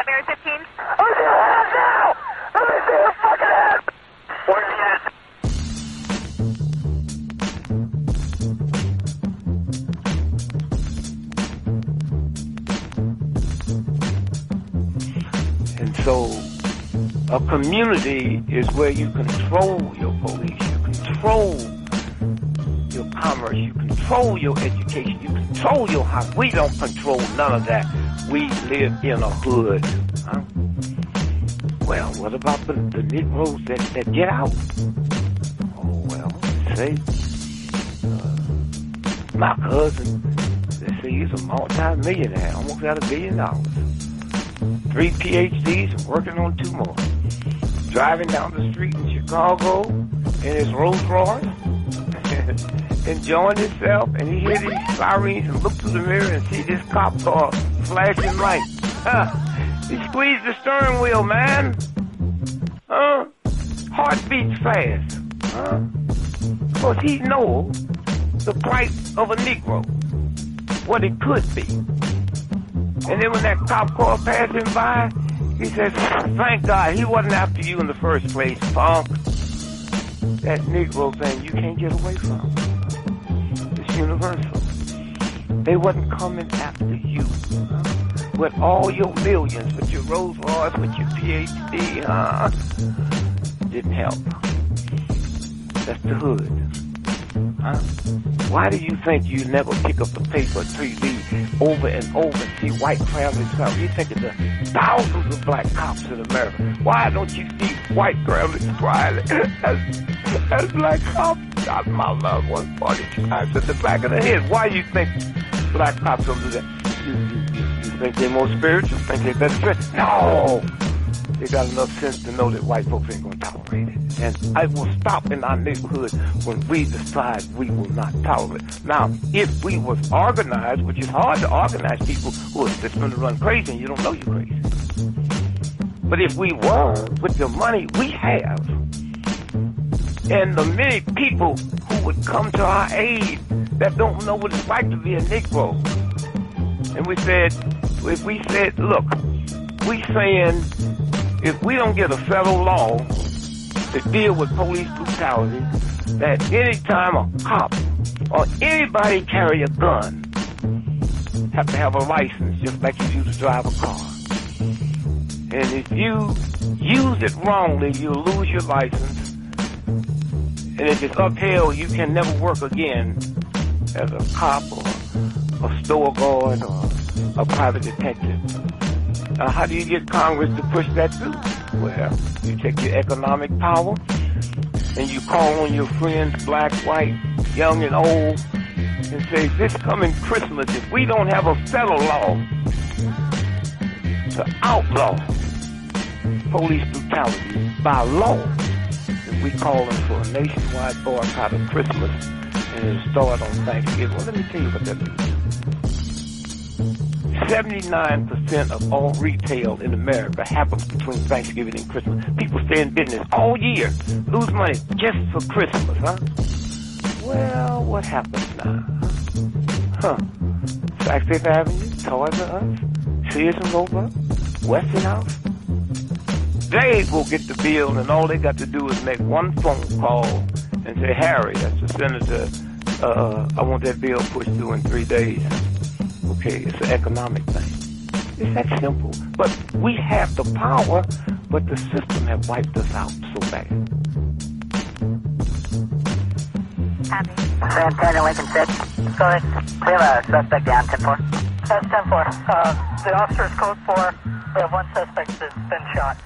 have Area 15? Let me see your head now! Let me see your fucking head! Where's the head? And so, a community is where you control your police, you control your commerce, you control your education, you control your house. We don't control none of that. We live in a hood. Huh? Well, what about the Negroes that get out? Oh, well, say, my cousin, they say he's a multi-millionaire, almost got $1 billion. 3 PhDs and working on 2 more. Driving down the street in Chicago in his Rolls Royce, enjoying himself, and he hear these sirens and look through the mirror and see this cop car flashing lights. He squeezed the steering wheel, man. Heart beats fast. Because he knows the plight of a Negro, what it could be. And then when that cop car passed him by, he says, thank God he wasn't after you in the first place, punk. That Negro thing you can't get away from. It's universal. They wasn't coming after you. With all your millions, with your Rolls Royce, with your PhD, didn't help. That's the hood. Why do you think you never pick up the paper 3D over and over and see white families come? You think of the thousands of black cops in America. Why don't you see white families crying as black cops shot my loved one 40 times at the back of the head? Why do you think black cops don't do that? You think they're more spiritual? Think they're better spiritual? No! They got enough sense to know that white folks ain't gonna tolerate it. And I will stop in our neighborhood when we decide we will not tolerate it. Now, if we was organized, which is hard to organize people who are just gonna run crazy and you don't know you're crazy. But if we were, with the money we have, and the many people who would come to our aid that don't know what it's like to be a Negro, and we said, if we said, look, we saying, if we don't get a federal law to deal with police brutality, that any time a cop or anybody carry a gun, have to have a license just like you do to drive a car. And if you use it wrongly, you'll lose your license. And if it's upheld, you can never work again as a cop or a store guard or a private detective. Now, how do you get Congress to push that through? Well, you take your economic power and you call on your friends, black, white, young and old, and say, this coming Christmas, if we don't have a federal law to outlaw police brutality by law, then we calling for a nationwide boycott of Christmas, and it'll start on Thanksgiving. Well, let me tell you what that means. 79% of all retail in America happens between Thanksgiving and Christmas. People stay in business all year, lose money just for Christmas, huh? Well, what happens now? Saks Fifth Avenue, Toys R Us, Sears and Roebuck, Westinghouse. They will get the bill, and all they got to do is make one phone call and say, Harry, that's the senator, I want that bill pushed through in 3 days. Okay, it's an economic thing. It's that simple. But we have the power, but the system have wiped us out so bad. San Antonio, Lincoln 6. Go ahead. We have a suspect down, 10-4. That's 10-4. The officer's code 4. We have one suspect that's been shot.